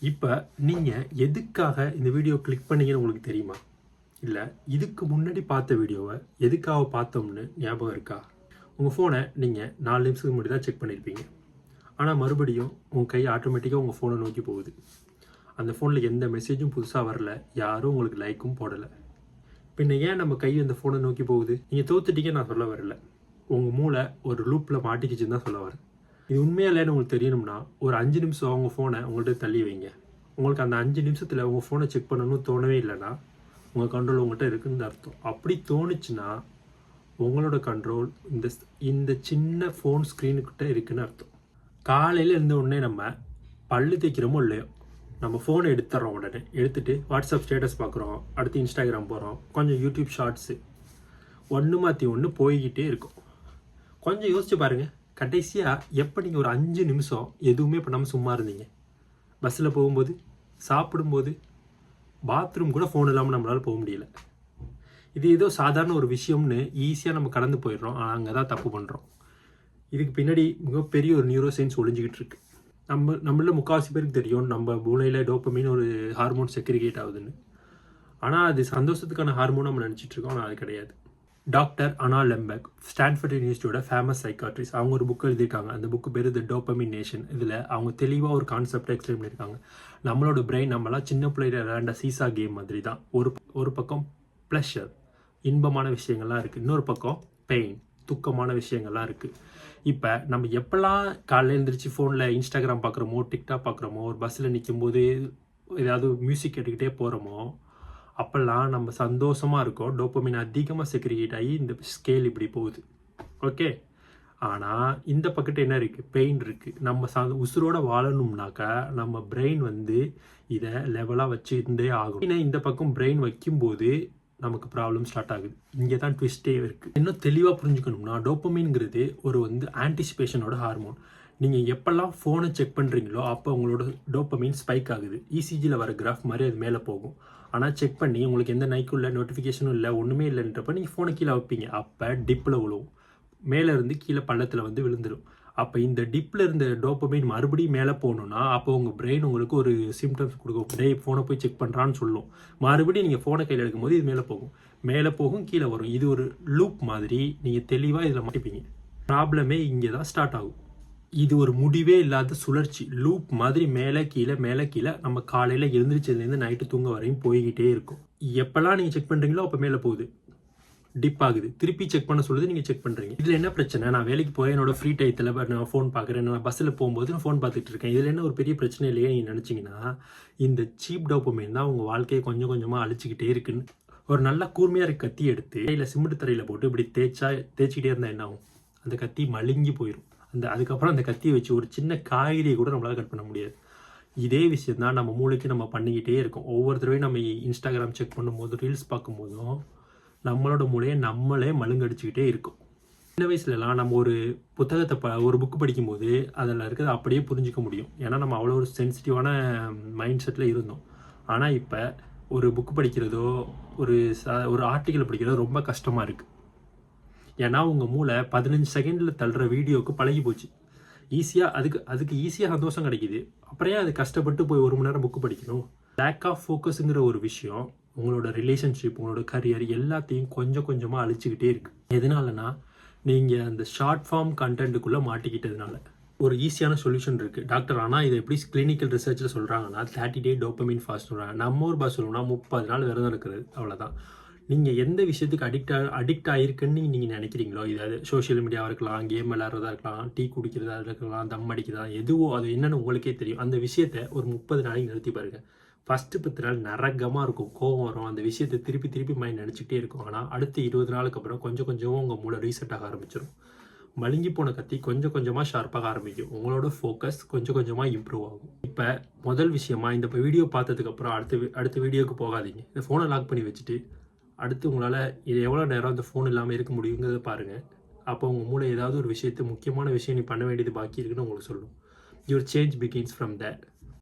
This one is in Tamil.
இப்போ நீங்கள் எதுக்காக இந்த வீடியோ கிளிக் பண்ணீங்கன்னு உங்களுக்கு தெரியுமா? இல்லை இதுக்கு முன்னாடி பார்த்த வீடியோவை எதுக்காக பார்த்தோம்னு ஞாபகம் இருக்கா? உங்கள் ஃபோனை நீங்கள் 4 நிமிஷத்துக்கு முன்னாடி தான் செக் பண்ணியிருப்பீங்க. ஆனால் மறுபடியும் உங்கள் கை ஆட்டோமேட்டிக்காக உங்கள் ஃபோனை நோக்கி போகுது. அந்த ஃபோனில் எந்த மெசேஜும் புதுசாக வரல, யாரும் உங்களுக்கு லைக்கும் போடலை. பின்ன ஏன் நம்ம கை அந்த ஃபோனை நோக்கி போகுது? நீங்கள் தோத்துட்டீங்க நான் சொல்ல வரல, உங்கள் மூளை ஒரு லூப்பில் மாட்டிக்கிச்சுன்னு தான் சொல்ல வரேன். இது உண்மையாக இல்லைன்னு உங்களுக்கு தெரியணும்னா ஒரு 5 நிமிஷம் உங்கள் ஃபோனை உங்கள்கிட்ட தள்ளி வைங்க. உங்களுக்கு அந்த 5 நிமிஷத்தில் உங்கள் ஃபோனை செக் பண்ணணும்னு தோணவே இல்லைன்னா உங்கள் கண்ட்ரோல் உங்கள்கிட்ட இருக்குன்னு அர்த்தம். அப்படி தோணுச்சுன்னா உங்களோட கண்ட்ரோல் இந்த சின்ன ஃபோன் ஸ்க்ரீனுக்கிட்ட இருக்குன்னு அர்த்தம். காலையில் இருந்த உடனே நம்ம பல்லு தேய்க்கிறோமோ இல்லையோ, நம்ம ஃபோனை எடுத்துறோம். உடனே எடுத்துகிட்டு வாட்ஸ்அப் ஸ்டேட்டஸ் பார்க்குறோம், அடுத்து இன்ஸ்டாகிராம் போகிறோம், கொஞ்சம் யூடியூப் ஷார்ட்ஸு, ஒன்று மாற்றி ஒன்று போய்கிட்டே இருக்கும். கொஞ்சம் யோசிச்சு பாருங்கள், கடைசியாக எப்போ நீங்கள் ஒரு 5 நிமிஷம் எதுவுமே பண்ணாமல் சும்மா இருந்தீங்க? பஸ்ஸில் போகும்போது, சாப்பிடும்போது, பாத்ரூம் கூட ஃபோன் இல்லாமல் நம்மளால் போக முடியல. இது ஏதோ சாதாரண ஒரு விஷயம்னு ஈஸியாக நம்ம கடந்து போயிடுறோம். அங்கே தான் தப்பு பண்ணுறோம். இதுக்கு பின்னாடி மிகப்பெரிய ஒரு நியூரோ சயின்ஸ் ஒளிஞ்சிக்கிட்டு இருக்கு. நம்மள முக்கால்வாசி பேருக்கு தெரியும் நம்ம மூளையில் டோப்பமின் ஒரு ஹார்மோன் செக்ரிகேட் ஆகுதுன்னு. ஆனால் அது சந்தோஷத்துக்கான ஹார்மோன் நம்ம நினச்சிட்டு இருக்கோம். ஆனால் அது கிடையாது. டாக்டர் அனா லெம்பெக், ஸ்டான்ஃபோர்ட் யூனிவர்சிட்டியோட ஃபேமஸ் சைக்காட்ரிஸ்ட், அவங்க ஒரு புக் எழுதியிருக்காங்க. அந்த புக்கு பேர் தி டோப்பமின் நேஷன். இதில் அவங்க தெளிவாக ஒரு கான்செப்டை எக்ஸ்பிளைன் பண்ணியிருக்காங்க. நம்மளோட பிரெயின் நம்மளாம் சின்ன பிள்ளையில விளையாண்ட சீசா கேம் மாதிரி தான். ஒரு பக்கம் ப்ளஷர், இன்பமான விஷயங்கள்லாம் இருக்குது, இன்னொரு பக்கம் பெயின், துக்கமான விஷயங்கள்லாம் இருக்குது. இப்போ நம்ம எப்போல்லாம் காலையில் எழுந்திரிச்சு ஃபோனில் இன்ஸ்டாகிராம் பார்க்குறோமோ, டிக்டாக் பார்க்குறோமோ, ஒரு பஸ்ஸில் நிற்கும்போது ஏதாவது மியூசிக் கேட்டுக்கிட்டே போகிறோமோ, அப்போல்லாம் நம்ம சந்தோஷமாக இருக்கோம். டோப்பமின் அதிகமாக செக்ரிகேட் ஆகி இந்த ஸ்கேல் இப்படி போகுது. ஓகே, ஆனால் இந்த பக்கத்து என்ன இருக்குது? பெயின் இருக்குது. நம்ம உசுரோட வாழணும்னாக்கா நம்ம பிரெயின் இதை லெவலாக வச்சு இருந்தே ஆகும். இந்த பக்கம் பிரெயின் வைக்கும்போது நமக்கு ப்ராப்ளம் ஸ்டார்ட் ஆகுது. இங்கே தான் ட்விஸ்டே இருக்குது. இன்னும் தெளிவாக புரிஞ்சுக்கணும்னா, டோப்பமின்ங்கிறது ஒரு ஆன்டிசிபேஷனோட ஹார்மோன். நீங்கள் எப்போல்லாம் ஃபோனை செக் பண்ணுறீங்களோ அப்போ உங்களோட டோப்பமின் ஸ்பைக் ஆகுது. இசிஜியில் வர கிராஃப் மாதிரி அது மேலே போகும். ஆனால் செக் பண்ணி உங்களுக்கு எந்த நைக்கும் இல்லை, நோட்டிஃபிகேஷனும் இல்லை, ஒன்றுமே இல்லைன்றப்ப நீங்கள் ஃபோனை கீழே வைப்பீங்க. அப்போ டிப்பில் விழுவும், மேலே இருந்து கீழே பள்ளத்தில் விழுந்துடும். அப்போ இந்த டிப்பில் இருந்த டோப்பமைன் மறுபடியும் மேலே போகணுன்னா அப்போ உங்கள் பிரெயின் உங்களுக்கு ஒரு சிம்டம்ஸ் கொடுக்கும். ஃபோனை போய் செக் பண்ணுறான்னு சொல்லும். மறுபடியும் நீங்கள் ஃபோனை கையில் எடுக்கும்போது இது மேலே போகும், கீழே வரும். இது ஒரு லூப் மாதிரி. நீங்கள் தெளிவாக இதில் மாட்டிப்பீங்க. ப்ராப்ளமே இங்கே தான் ஸ்டார்ட் ஆகும். இது ஒரு முடிவே இல்லாத சுழற்சி, லூப் மாதிரி மேலே கீழே நம்ம காலையில் எழுந்திரிச்சதுலேருந்து நைட்டு தூங்க வரையும் போய்கிட்டே இருக்கும். எப்போல்லாம் நீங்கள் செக் பண்ணுறீங்களோ அப்போ மேலே போகுது, டிப் ஆகுது, திருப்பி செக் பண்ண சொல்லுது, நீங்கள் செக் பண்ணுறீங்க. இதில் என்ன பிரச்சனை? நான் வேலைக்கு போய் என்னோட ஃப்ரீ டயத்தில் நான் ஃபோன் பார்க்குறேன், நான் பஸ்ஸில் போகும்போது நான் ஃபோன் பார்த்துட்டு இருக்கேன். இதில் என்ன ஒரு பெரிய பிரச்சனை இல்லையே நீங்கள் நினச்சிங்கன்னா, இந்த சீப் டோப்பமைன் தான் உங்கள் வாழ்க்கையை கொஞ்சம் கொஞ்சமாக அழிச்சிக்கிட்டே இருக்குன்னு. ஒரு நல்ல கூர்மையாக இருக்க கத்தி எடுத்து இல்லை சிமெண்ட் தரையில் போட்டு இப்படி தேய்ச்சிக்கிட்டே இருந்தால் என்ன ஆகும்? அந்த கத்தி மழுங்கி போயிடும். அதுக்கப்புறம் அந்த கத்தியை வச்சு ஒரு சின்ன காய்கறியை கூட நம்மளால் கட் பண்ண முடியாது. இதே விஷயம் தான் நம்ம மூளைக்கு நம்ம பண்ணிக்கிட்டே இருக்கோம். ஒவ்வொரு தடவையும் நம்ம இன்ஸ்டாகிராம் செக் பண்ணும்போது, ரீல்ஸ் பார்க்கும்போதும் நம்மளோட மூளையை நம்மளே மழுங்கடிச்சுக்கிட்டே இருக்கும். சின்ன வயசுலலாம் நம்ம ஒரு புத்தகத்தை ஒரு புக்கு படிக்கும்போது அதில் இருக்கிறத அப்படியே புரிஞ்சிக்க முடியும். ஏன்னா நம்ம அவ்வளோ ஒரு சென்சிட்டிவான மைண்ட் செட்டில் இருந்தோம். ஆனால் இப்போ ஒரு புக்கு படிக்கிறதோ ஒரு ஆர்டிக்கல் படிக்கிறதோ ரொம்ப கஷ்டமாக இருக்குது. ஏன்னா உங்கள் மூளை 15 செகண்டில் தள்ளுற வீடியோவுக்கு பழகி போச்சு. ஈஸியாக அதுக்கு ஈஸியாக சந்தோஷம் கிடைக்கிது. அப்புறம் அது கஷ்டப்பட்டு போய் 1 மணி நேரம் புக்கு படிக்கணும்? லேக் ஆஃப் ஃபோக்கஸுங்கிற ஒரு விஷயம் உங்களோட ரிலேஷன்ஷிப், உங்களோட கரியர் எல்லாத்தையும் கொஞ்சம் கொஞ்சமாக அழிச்சிக்கிட்டே இருக்குது. எதனாலனா நீங்கள் அந்த ஷார்ட் ஃபார்ம் கண்டென்ட்டுக்குள்ளே மாட்டிக்கிட்டதுனால. ஒரு ஈஸியான சொல்யூஷன் இருக்குது. டாக்டர் ஆனால் இதை எப்படி கிளினிக்கல் ரிசர்ச்சில் சொல்கிறாங்கன்னா 30 டே டோப்பமின் ஃபாஸ்ட் சொல்கிறாங்க. நம்ம ஒரு பாஸ் சொல்லணும்னா 30 நாள் விரதம் இருக்கிறது, அவ்வளோதான். நீங்கள் எந்த விஷயத்துக்கு அடிக்ட் ஆகிருக்குன்னு நீங்கள் நினைக்கிறீங்களோ, இதாவது சோஷியல் மீடியாவாக இருக்கலாம், கேம் விளையாடுறதா இருக்கலாம், டீ குடிக்கிறதா இருக்கலாம், தம் அடிக்கிறதா, எதுவோ அது என்னென்னு உங்களுக்கே தெரியும். அந்த விஷயத்தை ஒரு 30 நாளைக்கு நிறுத்தி பாருங்கள். ஃபஸ்ட்டு 10 நாள் நரகமாக இருக்கும், கோவம் வரும், அந்த விஷயத்தை திருப்பி மைண்ட் நினச்சிக்கிட்டே இருக்கும். ஆனால் அடுத்த 20 நாளுக்கு அப்புறம் கொஞ்சம் கொஞ்சமாக உங்கள் மூளை ரீசெட் ஆக ஆரம்பிச்சிடும். மழுங்கி போன கத்தி கொஞ்சம் கொஞ்சமாக ஷார்ப்பாக ஆரம்பிக்கும். உங்களோட ஃபோக்கஸ் கொஞ்சம் கொஞ்சமாக இம்ப்ரூவ் ஆகும். இப்போ முதல் விஷயமா இந்த வீடியோ பார்த்ததுக்கப்புறம் அடுத்த வீடியோவுக்கு போகாதீங்க. இந்த ஃபோனை லாக் பண்ணி வச்சுட்டு அடுத்து உங்களால் இது எவ்வளோ நேரம் அந்த ஃபோன் இல்லாமல் இருக்க முடியுங்கிறத பாருங்கள். அப்போ உங்கள் மூளை ஏதாவது ஒரு விஷயத்தை, முக்கியமான விஷயம் நீ பண்ண வேண்டியது பாக்கி இருக்குன்னு உங்களுக்கு சொல்லும். Your change begins from that.